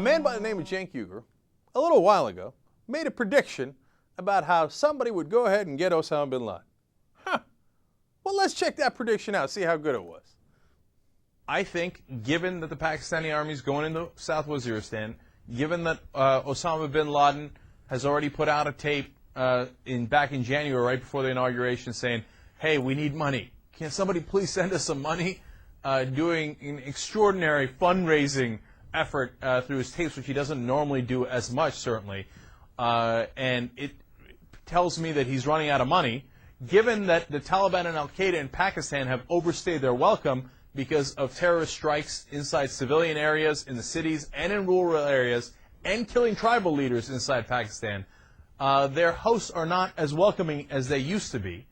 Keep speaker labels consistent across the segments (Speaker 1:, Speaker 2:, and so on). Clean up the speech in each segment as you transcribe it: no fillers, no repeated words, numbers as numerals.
Speaker 1: A man by the name of Cenk Uygur, a little while ago, made a prediction about how somebody would go ahead and get Osama Bin Laden. Well, let's check that prediction out, see how good it was.
Speaker 2: I think, given that the Pakistani army is going into South Waziristan, given that Osama Bin Laden has already put out a tape back in January, right before the inauguration, saying, hey, we need money. Can somebody please send us some money? Doing an extraordinary fundraising effort through his tapes, which he doesn't normally do as much, certainly. And it tells me that he's running out of money, given that the Taliban and Al-Qaeda in Pakistan have overstayed their welcome because of terrorist strikes inside civilian areas, in the cities, and in rural areas, and killing tribal leaders inside Pakistan. Their hosts are not as welcoming as they used to be.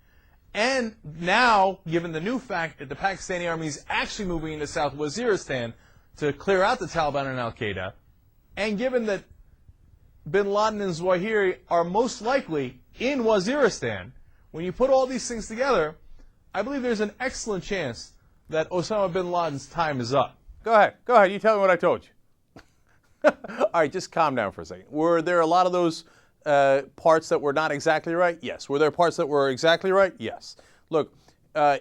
Speaker 2: And now, given the new fact that the Pakistani army is actually moving into South Waziristan to clear out the Taliban and Al-Qaeda, and given that Bin Laden and Zawahiri are most likely in Waziristan, when you put all these things together, I believe there's an excellent chance that Osama Bin Laden's time is up.
Speaker 1: Go ahead, you tell me what I told you. All right, just calm down for a second. Were there a lot of those parts that were not exactly right? Yes. Were there parts that were exactly right? Yes. Look,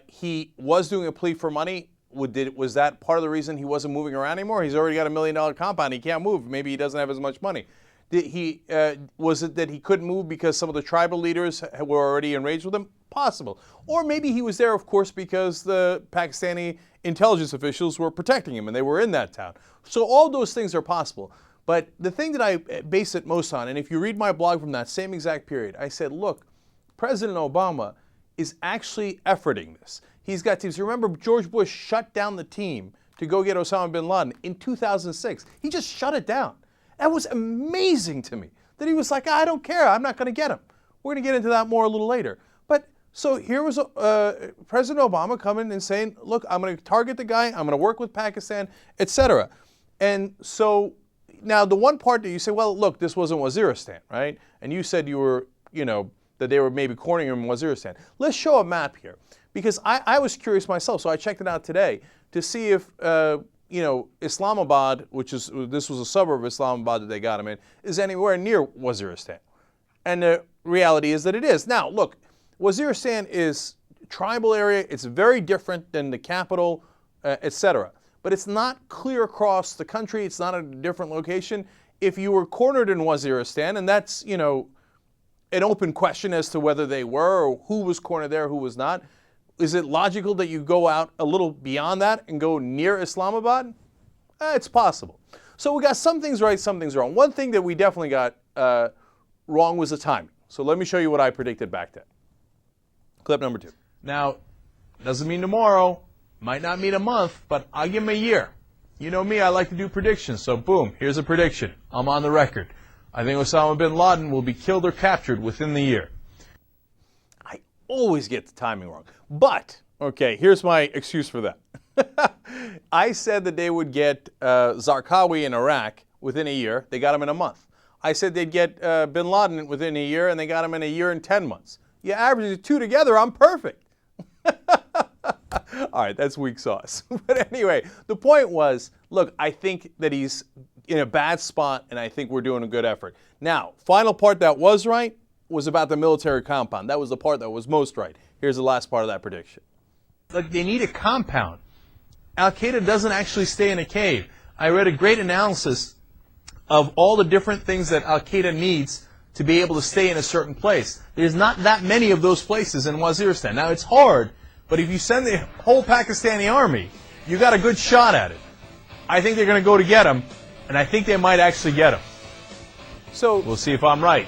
Speaker 1: he was doing a plea for money. Was that part of the reason he wasn't moving around anymore? He's already got $1 million compound. He can't move. Maybe he doesn't have as much money. Was it that he couldn't move because some of the tribal leaders were already enraged with him? Possible. Or maybe he was there, of course, because the Pakistani intelligence officials were protecting him and they were in that town. So all those things are possible. But the thing that I base it most on, and if you read my blog from that same exact period, I said, look, President Obama is actually efforting this. He's got teams. Remember, George Bush shut down the team to go get Osama bin Laden in 2006. He just shut it down. That was amazing to me, that he was like, I don't care, I'm not going to get him. We're going to get into that more a little later. But so here was President Obama coming and saying, look, I'm going to target the guy, I'm going to work with Pakistan, etc. And so now the one part that you say, well, look, this wasn't Waziristan, right? And you said you were, that they were maybe cornering him in Waziristan. Let's show a map here, because I was curious myself, so I checked it out today to see if Islamabad, this was a suburb of Islamabad that they got him in, is anywhere near Waziristan. And the reality is that it is. Now, look, Waziristan is a tribal area. It's very different than the capital, etc. But it's not clear across the country. It's not a different location. If you were cornered in Waziristan, and that's, an open question as to whether they were or who was cornered there, who was not, is it logical that you go out a little beyond that and go near Islamabad? It's possible. So we got some things right, some things wrong. One thing that we definitely got wrong was the timing. So let me show you what I predicted back then. Clip number 2.
Speaker 2: Now, doesn't mean tomorrow, might not mean a month, but I'll give him a year. You know me, I like to do predictions, so boom, here's a prediction. I'm on the record. I think Osama bin Laden will be killed or captured within the year.
Speaker 1: I always get the timing wrong. But, okay, here's my excuse for that. I said that they would get Zarqawi in Iraq within a year. They got him in a month. I said they'd get bin Laden within a year, and they got him in a year and 10 months. You average the two together, I'm perfect. All right, that's weak sauce. But anyway, the point was, look, I think that he's in a bad spot, and I think we're doing a good effort. Now, final part that was right was about the military compound. That was the part that was most right. Here's the last part of that prediction.
Speaker 2: Look, they need a compound. Al-Qaeda doesn't actually stay in a cave. I read a great analysis of all the different things that Al-Qaeda needs to be able to stay in a certain place. There's not that many of those places in Waziristan. Now, it's hard, but if you send the whole Pakistani army, you got a good shot at it. I think they're going to go to get him, and I think they might actually get him.
Speaker 1: So
Speaker 2: we'll see if I'm right.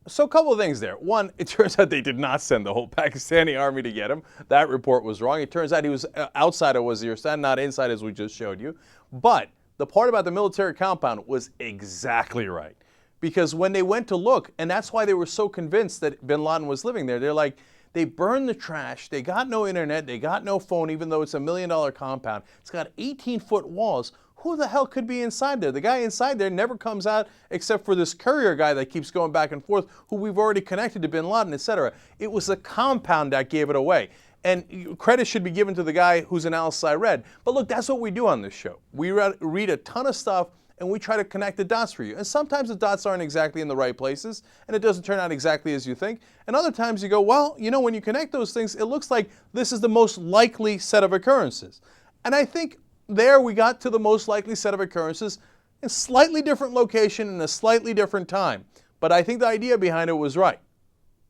Speaker 1: So a couple of things there. One, it turns out they did not send the whole Pakistani army to get him. That report was wrong. It turns out he was outside of Waziristan, not inside as we just showed you. But the part about the military compound was exactly right. Because when they went to look, and that's why they were so convinced that bin Laden was living there, they're like, they burned the trash, they got no internet, they got no phone, even though it's $1 million compound. It's got 18-foot walls. Who the hell could be inside there? The guy inside there never comes out except for this courier guy that keeps going back and forth, who we've already connected to bin Laden, etc. It was the compound that gave it away. And credit should be given to the guy whose analysis I read. But look, that's what we do on this show. We read a ton of stuff, and we try to connect the dots for you. And sometimes the dots aren't exactly in the right places, and it doesn't turn out exactly as you think. And other times you go, well, you know, when you connect those things, it looks like this is the most likely set of occurrences. And I think there we got to the most likely set of occurrences in a slightly different location and a slightly different time. But I think the idea behind it was right.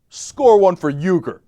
Speaker 1: Score one for Uygur.